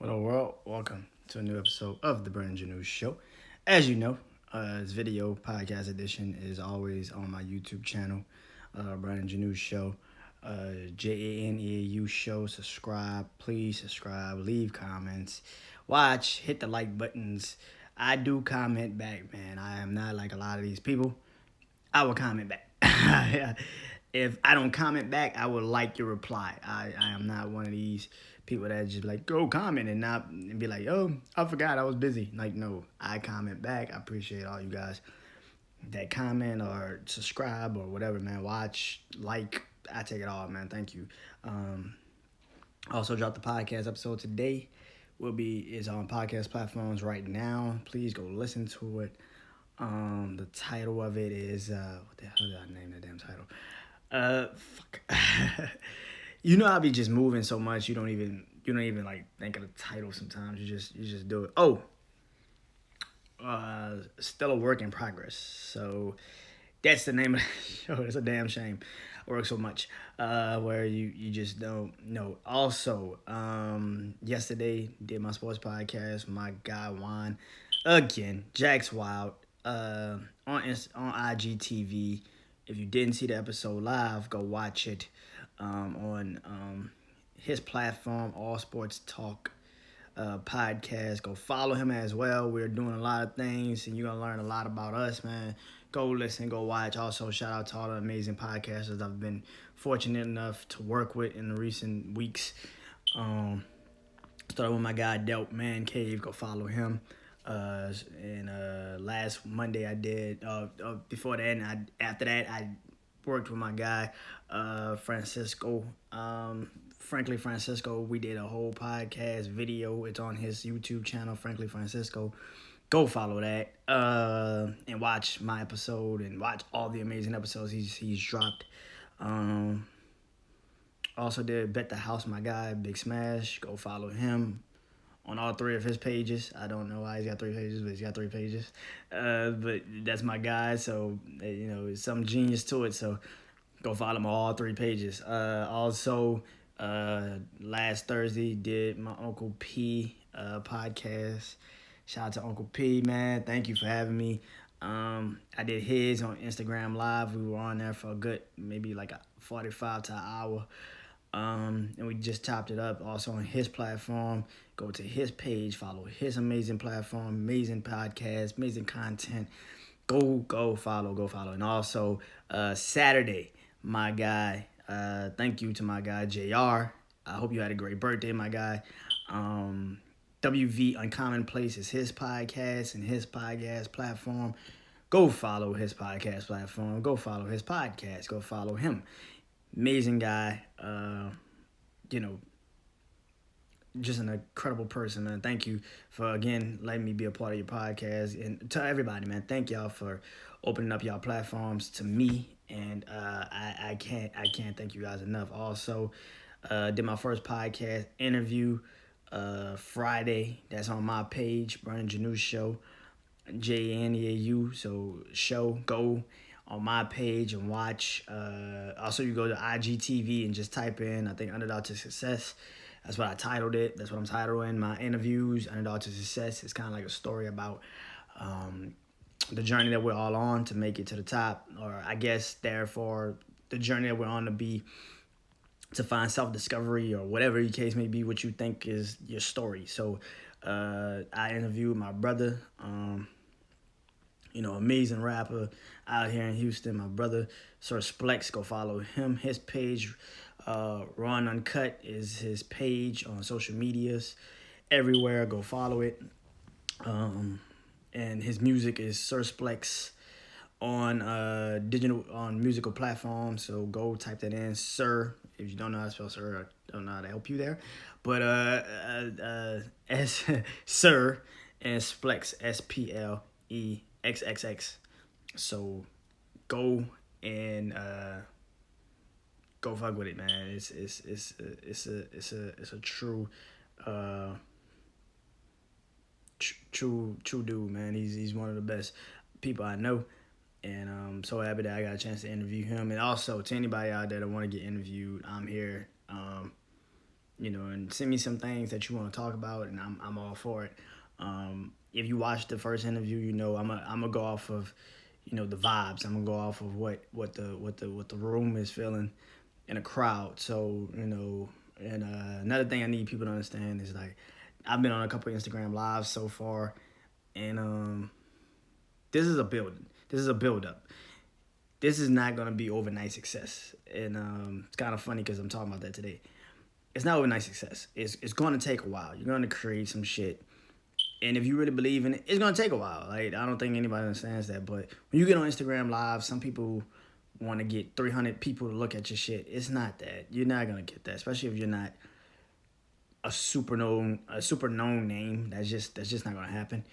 What up, world? Welcome to a new episode of the Brandon Janu Show. As you know, this video podcast edition is always on my YouTube channel, Brandon Janu Show, JANEAU Show. Subscribe, please subscribe, leave comments, watch, hit the like buttons. I do comment back, man. I am not like a lot of these people. I will comment back. If I don't comment back, I will like your reply. I am not one of these people that just like go comment and be like, oh, I forgot I was busy. Like, no, I comment back. I appreciate all you guys that comment or subscribe or whatever, man. Watch, like, I take it all, man. Thank you. Also dropped the podcast episode today. Is on podcast platforms right now. Please go listen to it. The title of it is what the hell did I name the damn title? Fuck. I'll be just moving so much you don't even like think of the title sometimes. You just do it. Oh, still a work in progress. So that's the name of the show. It's a damn shame. I work so much. Where you just don't know. Also, yesterday did my sports podcast. My guy Juan, again, Jack's Wild. On IGTV. If you didn't see the episode live, go watch it on his platform, All Sports Talk podcast. Go follow him as well. We're doing a lot of things, and you're going to learn a lot about us, man. Go listen, go watch. Also, shout out to all the amazing podcasters I've been fortunate enough to work with in the recent weeks. Started with my guy, Delp Man Cave. Go follow him. Last Monday I did. Before that, after that I worked with my guy, Francisco. Frankly Francisco. We did a whole podcast video. It's on his YouTube channel, Frankly Francisco. Go follow that and watch my episode and watch all the amazing episodes he's dropped. Also did Bet the House, my guy, Big Smash. Go follow him on all three of his pages. I don't know why he's got 3 pages, but he's got 3 pages. But that's my guy, so, there's some genius to it, so go follow him on all 3 pages. Also, last Thursday, did my Uncle P podcast. Shout out to Uncle P, man. Thank you for having me. I did his on Instagram Live. We were on there for a good, maybe like a 45 to an hour. And we just chopped it up also on his platform. Go to his page, follow his amazing platform, amazing podcast, amazing content. Go follow. And also, Saturday, my guy, thank you to my guy, JR. I hope you had a great birthday, my guy. WV Uncommon Place is his podcast and his podcast platform. Go follow his podcast platform. Go follow his podcast. Go follow him. Amazing guy, just an incredible person, man. Thank you for, again, letting me be a part of your podcast. And to everybody, man, thank y'all for opening up y'all platforms to me. And I can't thank you guys enough. Also, did my first podcast interview Friday. That's on my page, Brandon Janu Show, JANEAU. So go on my page and watch. Also, you go to IGTV and just type in, I think, Underdog to Success. That's what I titled it. That's what I'm titling my interviews, Underdog to Success. It's kind of like a story about the journey that we're all on to make it to the top, or I guess, therefore, the journey that we're on to find self-discovery, or whatever the case may be, what you think is your story. So I interviewed my brother, amazing rapper out here in Houston, my brother, Sir Splex. Go follow him. His page, Ron Uncut, is his page on social medias. Everywhere, go follow it. And his music is Sir Splex on musical platforms. So go type that in, Sir. If you don't know how to spell Sir, I don't know how to help you there. But as Sir and Splex, SPLEXXX. So go and go fuck with it, man. It's a true true dude, man. He's one of the best people I know, and I'm so happy that I got a chance to interview him. And also, to anybody out there that want to get interviewed, I'm here. and send me some things that you want to talk about, and I'm all for it. If you watched the first interview, I'm gonna go off of, the vibes. I'm gonna go off of what the room is feeling in a crowd. So and another thing I need people to understand is like I've been on a couple of Instagram lives so far, and this is a build. This is a build up. This is not gonna be overnight success, and it's kind of funny because I'm talking about that today. It's not overnight success. It's gonna take a while. You're gonna create some shit, and if you really believe in it, it's gonna take a while. Like I don't think anybody understands that, but when you get on Instagram Live, some people want to get 300 people to look at your shit. It's not that. You're not gonna get that, especially if you're not a super known name. That's just not gonna happen.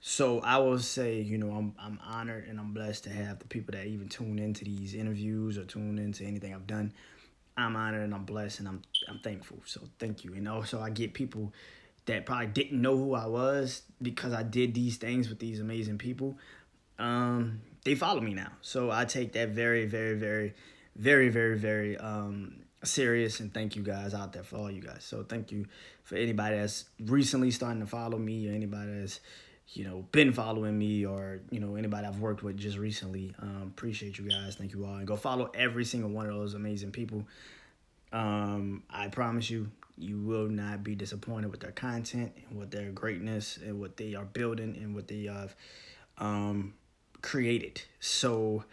So I will say, I'm honored and I'm blessed to have the people that even tune into these interviews or tune into anything I've done. I'm honored and I'm blessed and I'm thankful. So thank you. And also I get people that probably didn't know who I was because I did these things with these amazing people. They follow me now. So I take that very, very, very, very, very, very serious, and thank you guys out there for all you guys. So thank you for anybody that's recently starting to follow me, or anybody that's been following me, or anybody I've worked with just recently. Appreciate you guys. Thank you all, and go follow every single one of those amazing people. I promise you will not be disappointed with their content and with their greatness and what they are building and what they have created. So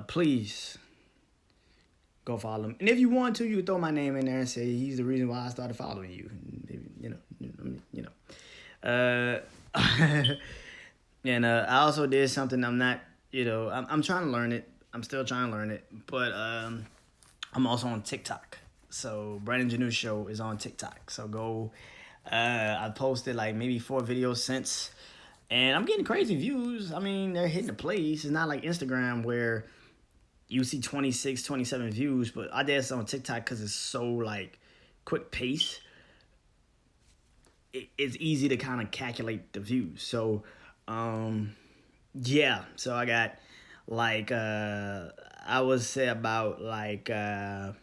please go follow them. And if you want to, you can throw my name in there and say he's the reason why I started following you. And I also did something I'm not, I'm trying to learn it. I'm still trying to learn it. But I'm also on TikTok. So Brandon Janeau Show is on TikTok. So go. I posted like maybe 4 videos since. And I'm getting crazy views. I mean, they're hitting the place. It's not like Instagram where you see 26, 27 views. But I did this on TikTok because it's so like quick pace. It's easy to kind of calculate the views. So, yeah. So I got like, I would say about like, I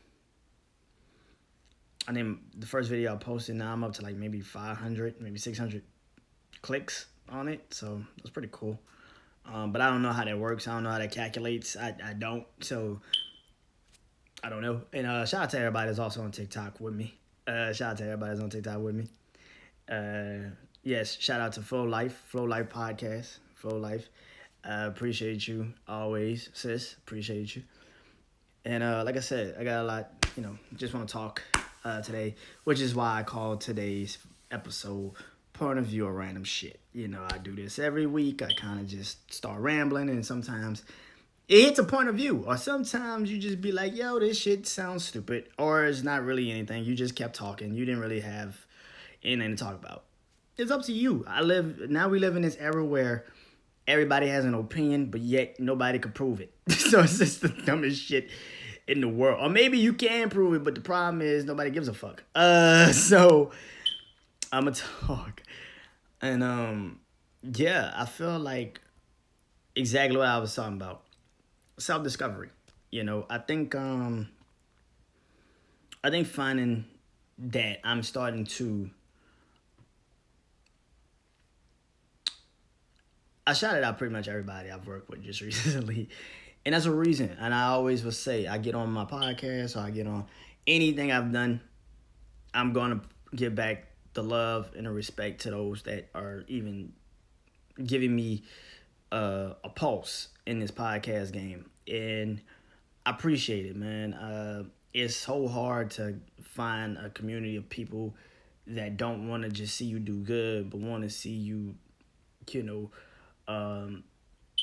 think the first video I posted, now I'm up to like maybe 500, maybe 600 clicks on it. So that's pretty cool. But I don't know how that works. I don't know how that calculates. I don't. So I don't know. And shout out to everybody that's also on TikTok with me. Shout out to everybody that's on TikTok with me. Yes, shout out to Flow Life Podcast, Flow Life. Appreciate you always, sis. Appreciate you. And like I said, I got a lot, just want to talk today, which is why I called today's episode Point of View of Random Shit. I do this every week. I kind of just start rambling, and sometimes it hits a point of view, or sometimes you just be like, yo, this shit sounds stupid, or it's not really anything. You just kept talking. You didn't really have anything to talk about. It's up to you. We live in this era where everybody has an opinion, but yet nobody could prove it. So it's just the dumbest shit in the world. Or maybe you can prove it, but the problem is nobody gives a fuck. So I'm gonna talk. And yeah, I feel like exactly what I was talking about. Self-discovery. I think finding that I'm starting to, I shouted out pretty much everybody I've worked with just recently. And that's a reason. And I always will say, I get on my podcast or I get on anything I've done, I'm going to give back the love and the respect to those that are even giving me a pulse in this podcast game. And I appreciate it, man. It's so hard to find a community of people that don't want to just see you do good, but want to see you,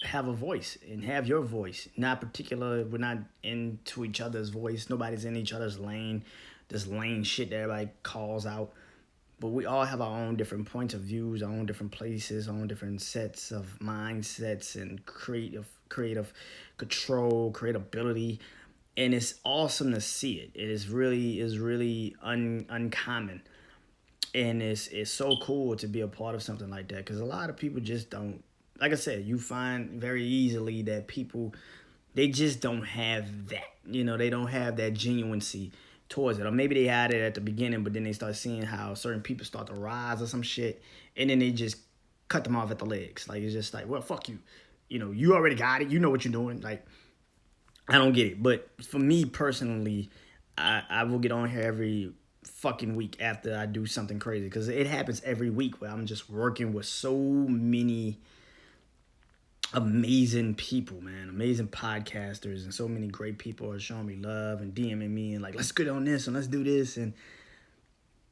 have a voice and have your voice. We're not into each other's voice. Nobody's in each other's lane. This lane shit that everybody calls out. But we all have our own different points of views, our own different places, our own different sets of mindsets and creative control, creativity. And it's awesome to see it. It is really uncommon. And it's so cool to be a part of something like that, because a lot of people just don't, like I said, you find very easily that people, they just don't have that. They don't have that genuineness towards it. Or maybe they had it at the beginning, but then they start seeing how certain people start to rise or some shit, and then they just cut them off at the legs. Like, it's just like, well, fuck you. You know, you already got it. You know what you're doing. Like, I don't get it. But for me personally, I will get on here every fucking week after I do something crazy, because it happens every week where I'm just working with so many amazing people, man, amazing podcasters, and so many great people are showing me love and DMing me and like, let's get on this and let's do this, and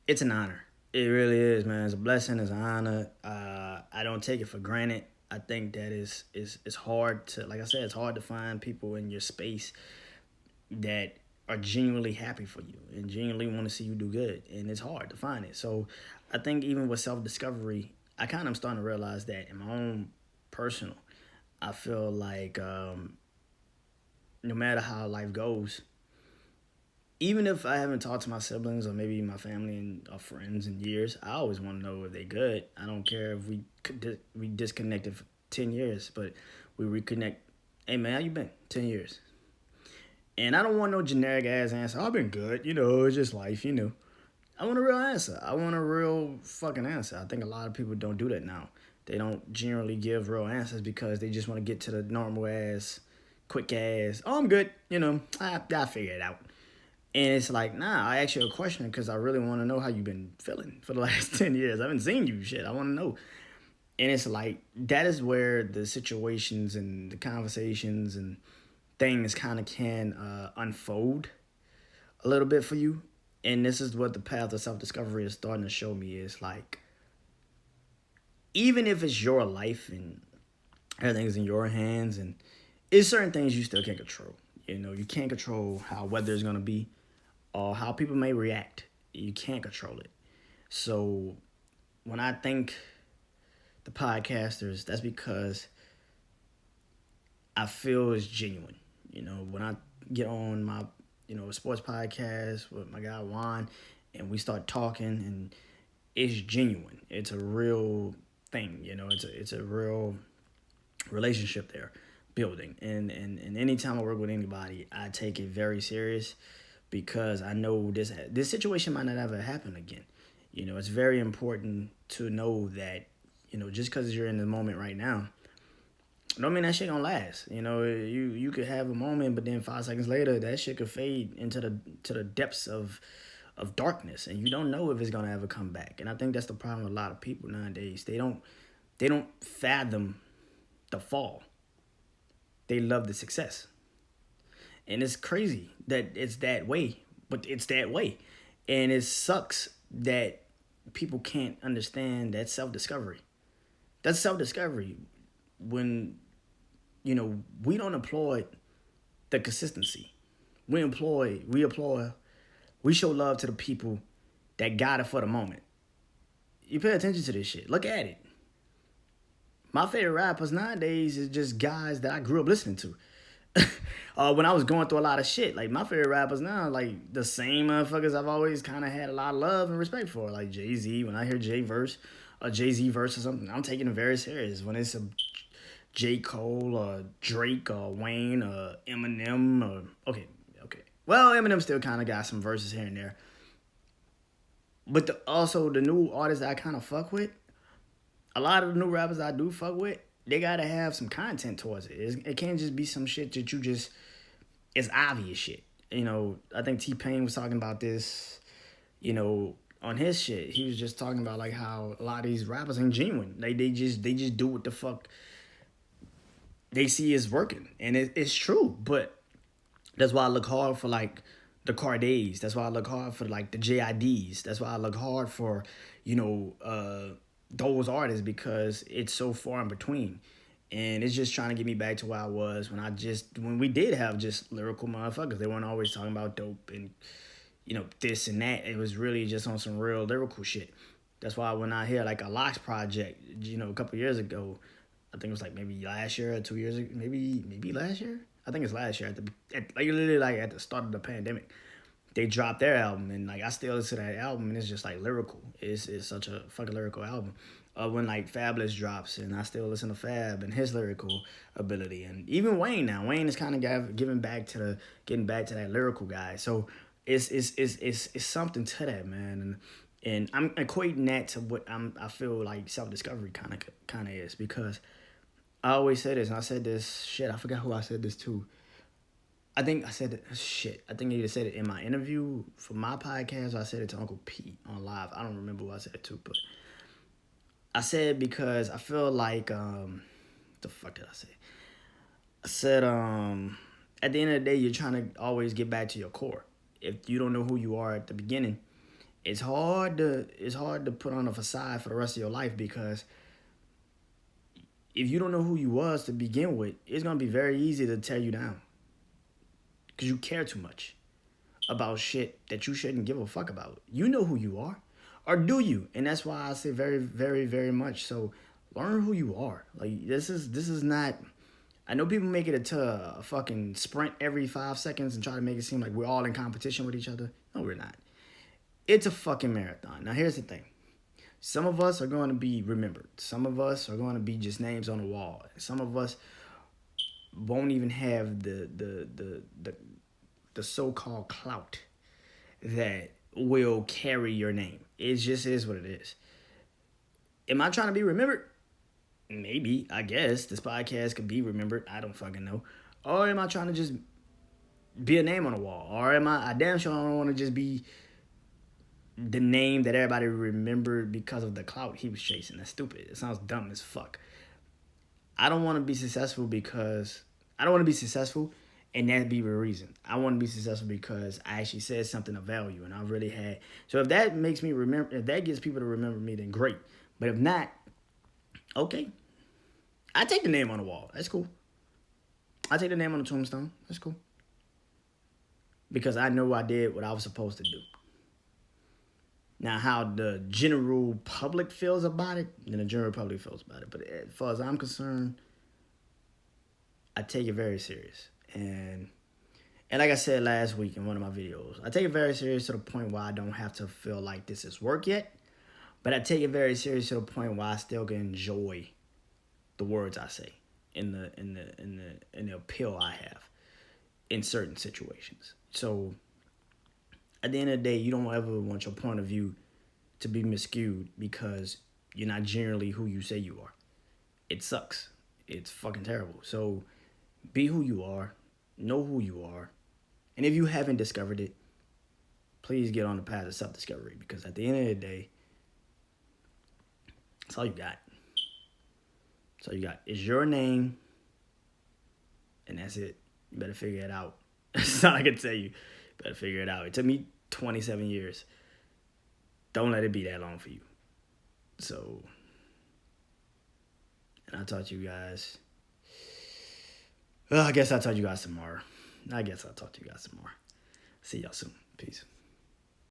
it's an honor. It really is, man. It's a blessing. It's an honor. I don't take it for granted. I think that it's hard to, like I said, it's hard to find people in your space that are genuinely happy for you and genuinely want to see you do good, and it's hard to find it. So I think even with self-discovery, I kind of am starting to realize that in my own personal, I feel like no matter how life goes, even if I haven't talked to my siblings or maybe my family and or friends in years, I always want to know if they good. I don't care if we disconnected for 10 years, but we reconnect. Hey man, how you been? 10 years. And I don't want no generic ass answer. I've been good. You know, it's just life, you know. I want a real answer. I want a real fucking answer. I think a lot of people don't do that now. They don't generally give real answers because they just want to get to the normal ass, quick ass, oh, I'm good. You know, I figure it out. And it's like, nah, I asked you a question because I really want to know how you've been feeling for the last 10 years. I haven't seen you, shit. I want to know. And it's like, that is where the situations and the conversations and things kind of can unfold a little bit for you. And this is what the path of self-discovery is starting to show me, is like, even if it's your life and everything's in your hands, and it's certain things you still can't control. You know, you can't control how weather is going to be or how people may react. You can't control it. So when I think the podcasters, that's because I feel it's genuine. You know, when I get on my, you know, sports podcast with my guy Juan, and we start talking, and it's genuine. It's a real thing. You know, it's a real relationship there building. And anytime I work with anybody, I take it very serious because I know this situation might not ever happen again. You know, it's very important to know that, you know, just because you're in the moment right now, don't mean that shit gonna last. You know, you could have a moment, but then 5 seconds later, that shit could fade into the depths of darkness, and you don't know if it's gonna ever come back. And I think that's the problem with a lot of people nowadays. They don't fathom the fall. They love the success, and it's crazy that it's that way, but it's that way, and it sucks that people can't understand that self-discovery. That's self-discovery when, you know, we don't employ the consistency. We show love to the people that got it for the moment. You pay attention to this shit. Look at it. My favorite rappers nowadays is just guys that I grew up listening to. When I was going through a lot of shit, like my favorite rappers now, like the same motherfuckers I've always kind of had a lot of love and respect for, like Jay-Z. When I hear Jay-Z verse or something, I'm taking it very serious. When it's a J. Cole or Drake or Wayne or Eminem or okay. Well, Eminem still kind of got some verses here and there. But also the new artists I kind of fuck with, a lot of the new rappers I do fuck with, they gotta have some content towards it. It can't just be some shit that you just, it's obvious shit. You know, I think T-Pain was talking about this, you know, on his shit. He was just talking about like how a lot of these rappers ain't genuine. They just do what the fuck they see is working. And it's true, but that's why I look hard for like the Cardays. That's why I look hard for like the JIDs. That's why I look hard for, you know, those artists, because it's so far in between. And it's just trying to get me back to where I was when we did have just lyrical motherfuckers. They weren't always talking about dope and, you know, this and that. It was really just on some real lyrical shit. That's why when I hear like a Lox project, you know, a couple years ago, I think it was like maybe last year or 2 years ago, maybe last year. I think it's last year literally at the start of the pandemic. They dropped their album, and like I still listen to that album, and it's just like lyrical. It's such a fucking lyrical album. When like Fabolous drops, and I still listen to Fab and his lyrical ability, and even Wayne now. Wayne is kind of getting back to that lyrical guy. So It's something to that, man. And I'm equating that to what I feel like self discovery kind of is, because I always say this, and I said this shit. I forgot who I said this to. I think I said it, shit. I think I either said it in my interview for my podcast, or I said it to Uncle Pete on live. I don't remember who I said it to, but I said because I feel like the fuck did I say? I said at the end of the day, you're trying to always get back to your core. If you don't know who you are at the beginning, it's hard to put on a facade for the rest of your life, because if you don't know who you was to begin with, it's gonna be very easy to tear you down, because you care too much about shit that you shouldn't give a fuck about. You know who you are, or do you? And that's why I say very, very, very much so. Learn who you are. Like this is not. I know people make it a fucking sprint every 5 seconds and try to make it seem like we're all in competition with each other. No, we're not. It's a fucking marathon. Now here's the thing. Some of us are going to be remembered. Some of us are going to be just names on the wall. Some of us won't even have the so-called clout that will carry your name. It just is what it is. Am I trying to be remembered? Maybe, I guess. This podcast could be remembered. I don't fucking know. Or am I trying to just be a name on the wall? Or am I damn sure I don't want to just be the name that everybody remembered because of the clout he was chasing. That's stupid. It sounds dumb as fuck. I don't want to be successful because I don't want to be successful and that be the reason. I want to be successful because I actually said something of value and I really had. So if that makes me remember, if that gets people to remember me, then great. But if not, okay. I take the name on the wall. That's cool. I take the name on the tombstone. That's cool. Because I know I did what I was supposed to do. Now, how the general public feels about it, then the general public feels about it. But as far as I'm concerned, I take it very serious. And like I said last week in one of my videos, I take it very serious to the point where I don't have to feel like this is work yet. But I take it very serious to the point where I still can enjoy the words I say in the appeal I have in certain situations. So at the end of the day, you don't ever want your point of view to be miscued because you're not generally who you say you are. It sucks. It's fucking terrible. So be who you are. Know who you are. And if you haven't discovered it, please get on the path of self-discovery, because at the end of the day, that's all you got. That's all you got. It's your name, and that's it. You better figure it out. That's all I can tell you. You better figure it out. It took me 27 years. Don't let it be that long for you. So, and I'll talk to you guys. Well, I guess I'll talk to you guys tomorrow. See y'all soon. Peace.